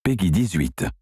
Peggy 18.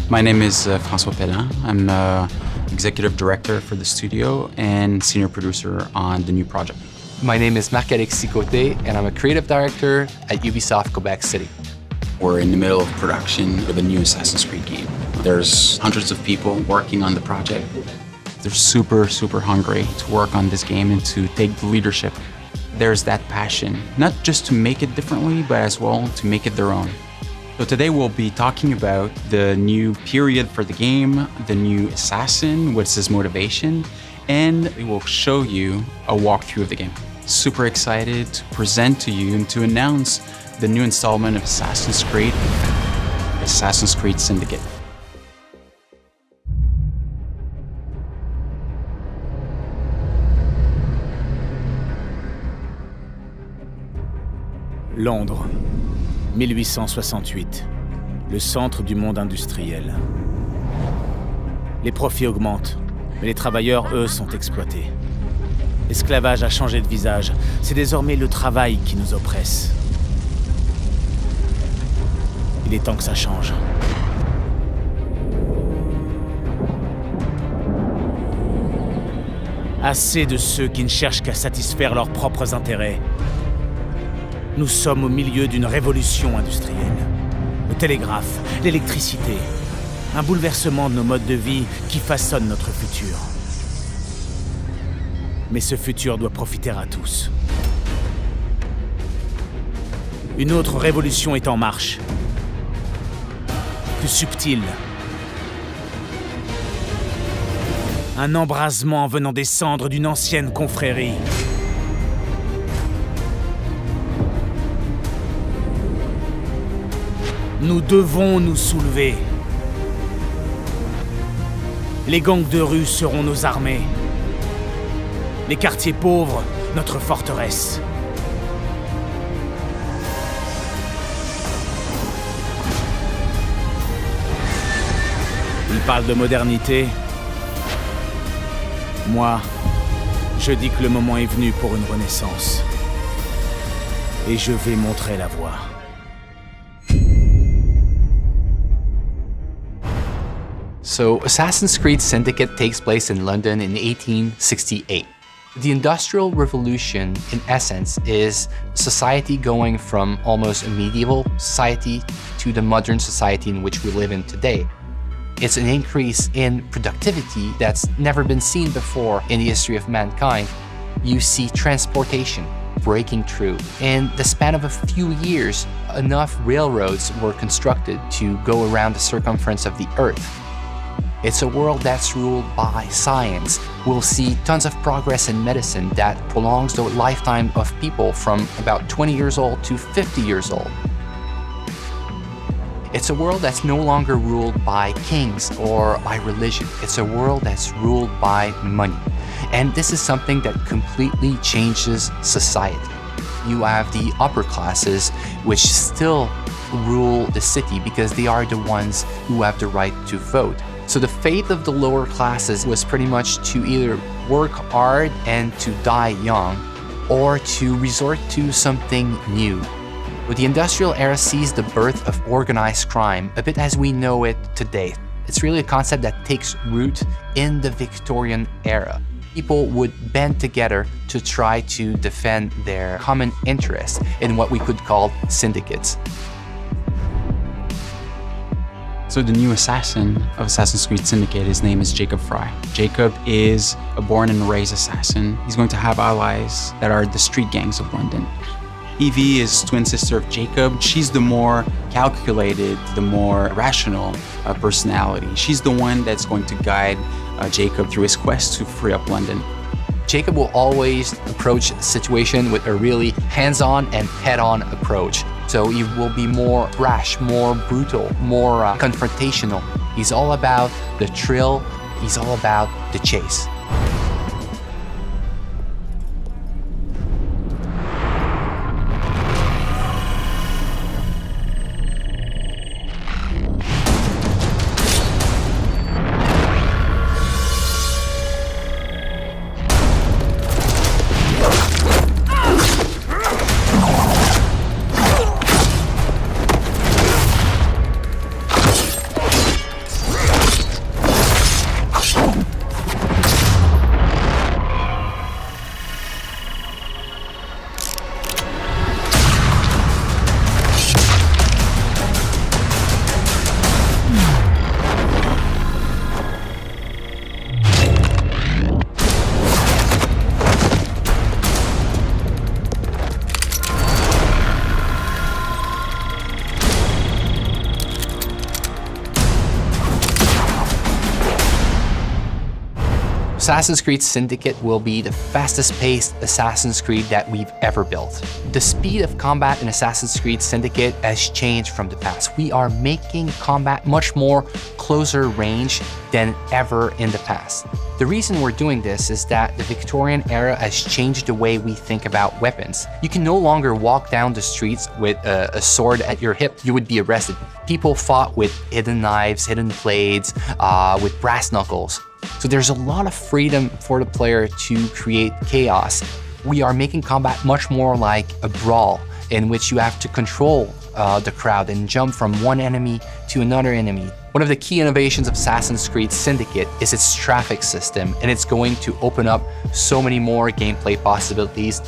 My name is François Pellin. I'm executive director for the studio and senior producer on the new project. My name is Marc-Alexis Côté, and I'm a creative director at Ubisoft Quebec City. We're in the middle of production of a new Assassin's Creed game. There's hundreds of people working on the project. They're super hungry to work on this game and to take the leadership. There's that passion, not just to make it differently, but as well to make it their own. So today we'll be talking about the new period for the game, the new assassin, what's his motivation, and we will show you a walkthrough of the game. Super excited to present to you and to announce the new installment of Assassin's Creed Syndicate. Londres, 1868, le centre du monde industriel. Les profits augmentent, mais les travailleurs, eux, sont exploités. L'esclavage a changé de visage, c'est désormais le travail qui nous oppresse. Il est temps que ça change. Assez de ceux qui ne cherchent qu'à satisfaire leurs propres intérêts. Nous sommes au milieu d'une révolution industrielle. Le télégraphe, l'électricité, un bouleversement de nos modes de vie qui façonne notre futur. Mais ce futur doit profiter à tous. Une autre révolution est en marche. Plus subtile. Un embrasement venant des cendres d'une ancienne confrérie. Nous devons nous soulever. Les gangs de rue seront nos armées. Les quartiers pauvres, notre forteresse. Ils parlent de modernité. Moi, je dis que le moment est venu pour une renaissance. Et je vais montrer la voie. So, Assassin's Creed Syndicate takes place in London in 1868. The Industrial Revolution, in essence, is society going from almost a medieval society to the modern society in which we live in today. It's an increase in productivity that's never been seen before in the history of mankind. You see transportation breaking through. In the span of a few years, enough railroads were constructed to go around the circumference of the Earth. It's a world that's ruled by science. We'll see tons of progress in medicine that prolongs the lifetime of people from about 20 years old to 50 years old. It's a world that's no longer ruled by kings or by religion. It's a world that's ruled by money. And this is something that completely changes society. You have the upper classes, which still rule the city because they are the ones who have the right to vote. So the fate of the lower classes was pretty much to either work hard and to die young, or to resort to something new. But the industrial era sees the birth of organized crime, a bit as we know it today. It's really a concept that takes root in the Victorian era. People would band together to try to defend their common interests in what we could call syndicates. So the new assassin of Assassin's Creed Syndicate, his name is Jacob Frye. Jacob is a born and raised assassin. He's going to have allies that are the street gangs of London. Evie is twin sister of Jacob. She's the more calculated, the more rational personality. She's the one that's going to guide Jacob through his quest to free up London. Jacob will always approach the situation with a really hands-on and head-on approach. So he will be more brash, more brutal, more confrontational. He's all about the thrill. He's all about the chase. Assassin's Creed Syndicate will be the fastest-paced Assassin's Creed that we've ever built. The speed of combat in Assassin's Creed Syndicate has changed from the past. We are making combat much more closer range than ever in the past. The reason we're doing this is that the Victorian era has changed the way we think about weapons. You can no longer walk down the streets with a sword at your hip. You would be arrested. People fought with hidden knives, hidden blades, with brass knuckles. So there's a lot of freedom for the player to create chaos. We are making combat much more like a brawl in which you have to control the crowd and jump from one enemy to another enemy. One of the key innovations of Assassin's Creed Syndicate is its traffic system, and it's going to open up so many more gameplay possibilities.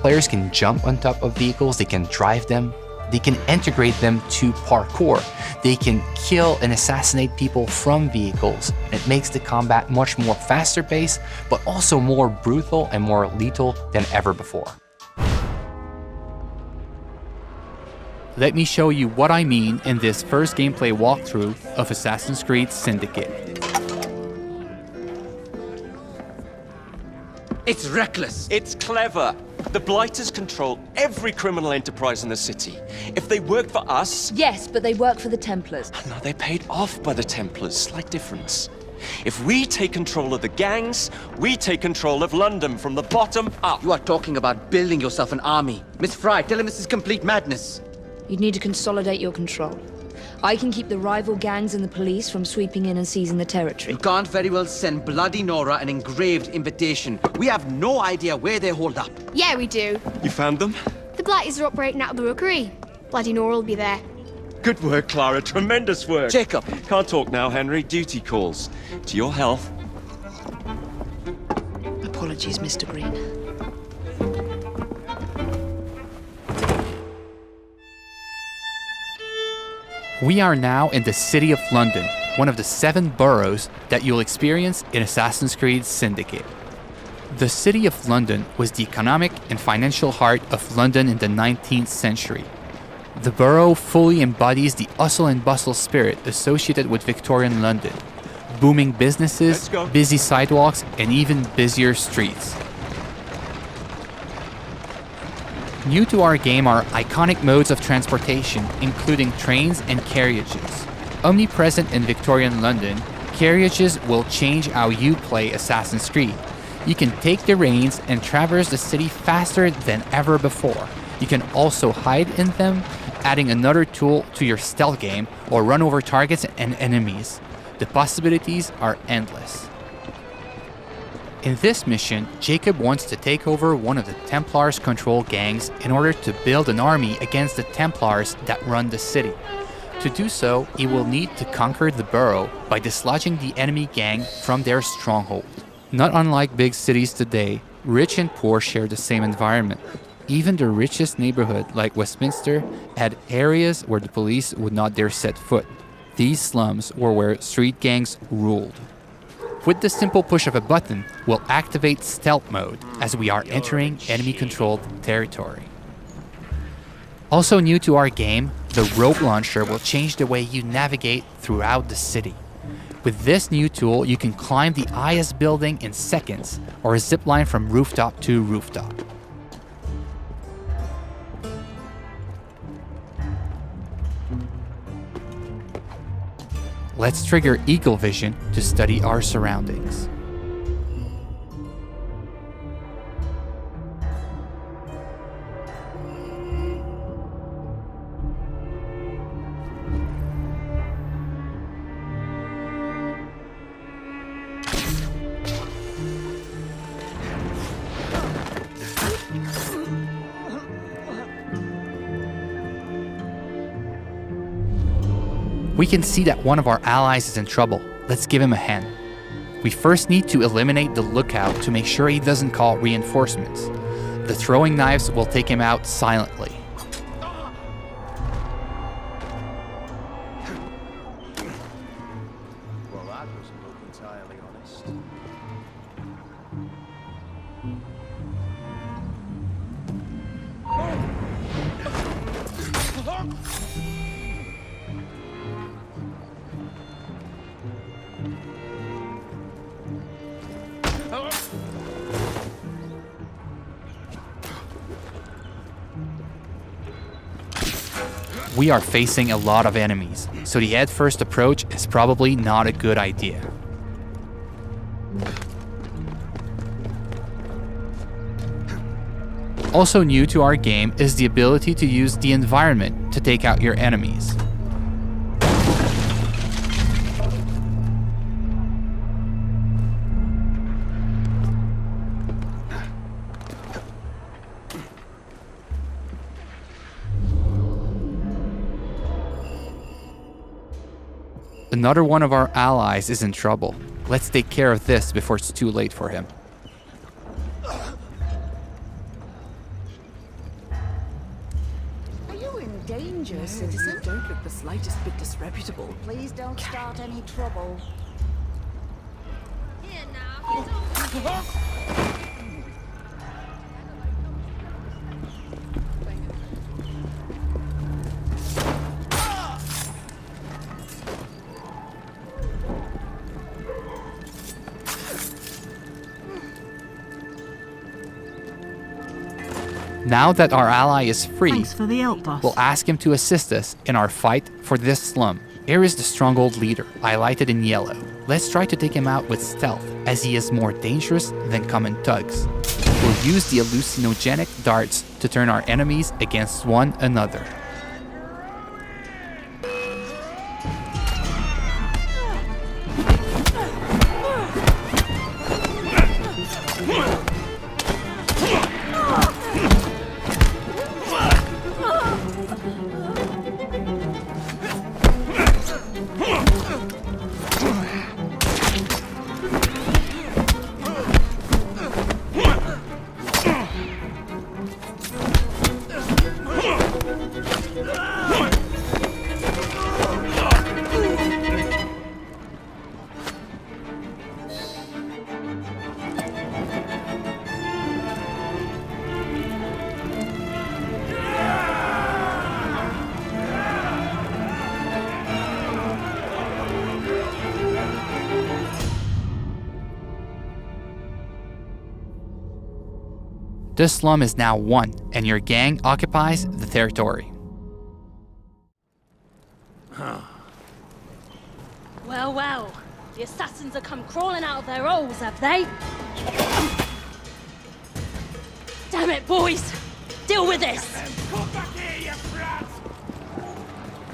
Players can jump on top of vehicles, they can drive them, they can integrate them to parkour. They can kill and assassinate people from vehicles. It makes the combat much more faster paced, but also more brutal and more lethal than ever before. Let me show you what I mean in this first gameplay walkthrough of Assassin's Creed Syndicate. It's reckless. It's clever. The Blighters control every criminal enterprise in the city. If they work for us... Yes, but they work for the Templars. No, they're paid off by the Templars. Slight difference. If we take control of the gangs, we take control of London from the bottom up. You are talking about building yourself an army. Miss Frye, tell him this is complete madness. You'd need to consolidate your control. I can keep the rival gangs and the police from sweeping in and seizing the territory. You can't very well send Bloody Nora an engraved invitation. We have no idea where they hold up. Yeah, we do. You found them? The Blighters are operating out of the rookery. Bloody Nora will be there. Good work, Clara. Tremendous work. Jacob. Can't talk now, Henry. Duty calls. To your health. Apologies, Mr. Green. We are now in the city of London, one of the 7 boroughs that you'll experience in Assassin's Creed Syndicate. The city of London was the economic and financial heart of London in the 19th century. The borough fully embodies the hustle and bustle spirit associated with Victorian London. Booming businesses, busy sidewalks, and even busier streets. New to our game are iconic modes of transportation, including trains and carriages. Omnipresent in Victorian London, carriages will change how you play Assassin's Creed. You can take the reins and traverse the city faster than ever before. You can also hide in them, adding another tool to your stealth game, or run over targets and enemies. The possibilities are endless. In this mission, Jacob wants to take over one of the Templars' control gangs in order to build an army against the Templars that run the city. To do so, he will need to conquer the borough by dislodging the enemy gang from their stronghold. Not unlike big cities today, rich and poor share the same environment. Even the richest neighborhood, like Westminster, had areas where the police would not dare set foot. These slums were where street gangs ruled. With the simple push of a button, we'll activate stealth mode as we are entering enemy-controlled territory. Also new to our game, the rope launcher will change the way you navigate throughout the city. With this new tool, you can climb the highest building in seconds, or zip line from rooftop to rooftop. Let's trigger Eagle Vision to study our surroundings. We can see that one of our allies is in trouble. Let's give him a hand. We first need to eliminate the lookout to make sure he doesn't call reinforcements. The throwing knives will take him out silently. Well, that doesn't look entirely honest. We are facing a lot of enemies, so the head-first approach is probably not a good idea. Also new to our game is the ability to use the environment to take out your enemies. Another one of our allies is in trouble. Let's take care of this before it's too late for him. Are you in danger, citizen? Don't look the slightest bit disreputable. Please don't start any trouble. Here now. Now that our ally is free, Thanks for the help, boss. we'll ask him to assist us in our fight for this slum. Here is the stronghold leader, highlighted in yellow. Let's try to take him out with stealth, as he is more dangerous than common thugs. We'll use the hallucinogenic darts to turn our enemies against one another. This slum is now won, and your gang occupies the territory. Well, well. The assassins have come crawling out of their holes, have they? Damn it, boys! Deal with this!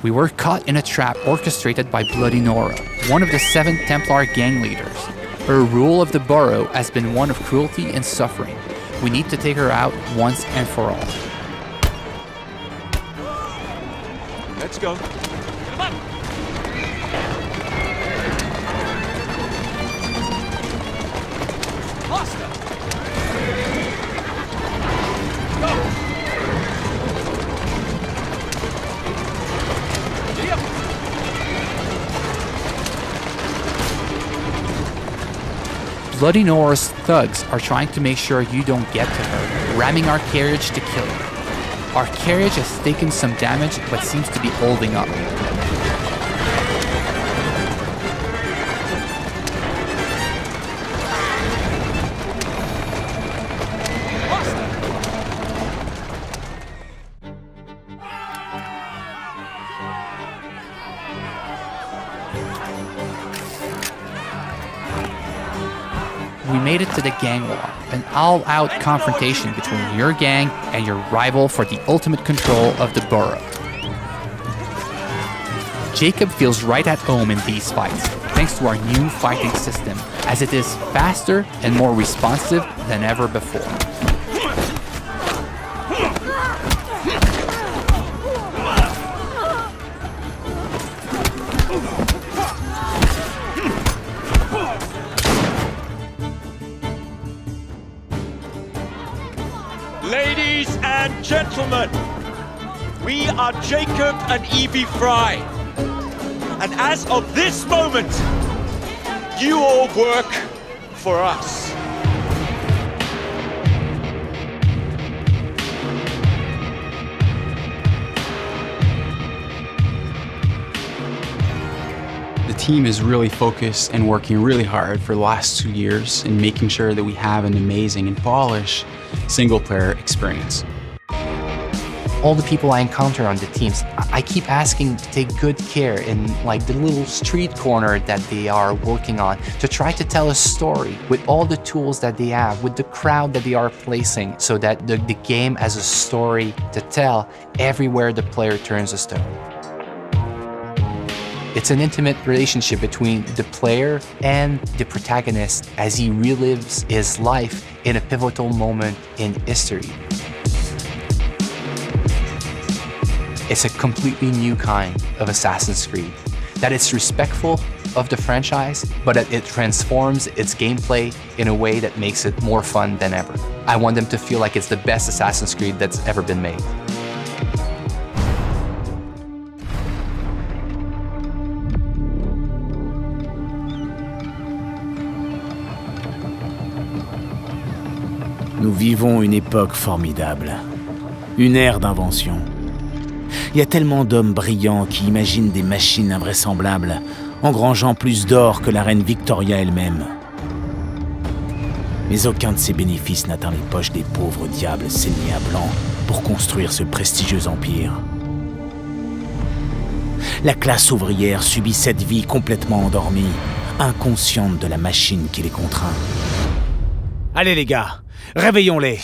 We were caught in a trap orchestrated by Bloody Nora, one of the 7 Templar gang leaders. Her rule of the borough has been one of cruelty and suffering. We need to take her out once and for all. Let's go. Get him up! Faster! Go! Giddy up! Bloody Nora's thugs are trying to make sure you don't get to her, ramming our carriage to kill her. Our carriage has taken some damage but seems to be holding up. related to the gang war, an all-out confrontation between your gang and your rival for the ultimate control of the borough. Jacob feels right at home in these fights, thanks to our new fighting system, as it is faster and more responsive than ever before. Ladies and gentlemen, we are Jacob and Evie Frye. And as of this moment, you all work for us. The team is really focused and working really hard for the last 2 years in making sure that we have an amazing and polished single-player experience. All the people I encounter on the teams, I keep asking to take good care in like the little street corner that they are working on, to try to tell a story with all the tools that they have, with the crowd that they are placing, so that the game has a story to tell everywhere the player turns a stone. It's an intimate relationship between the player and the protagonist as he relives his life in a pivotal moment in history. It's a completely new kind of Assassin's Creed, that it's respectful of the franchise, but that it transforms its gameplay in a way that makes it more fun than ever. I want them to feel like it's the best Assassin's Creed that's ever been made. Nous vivons une époque formidable, une ère d'invention. Il y a tellement d'hommes brillants qui imaginent des machines invraisemblables, engrangeant plus d'or que la reine Victoria elle-même. Mais aucun de ces bénéfices n'atteint les poches des pauvres diables saignés à blanc pour construire ce prestigieux empire. La classe ouvrière subit cette vie complètement endormie, inconsciente de la machine qui les contraint. Allez les gars, réveillons-les!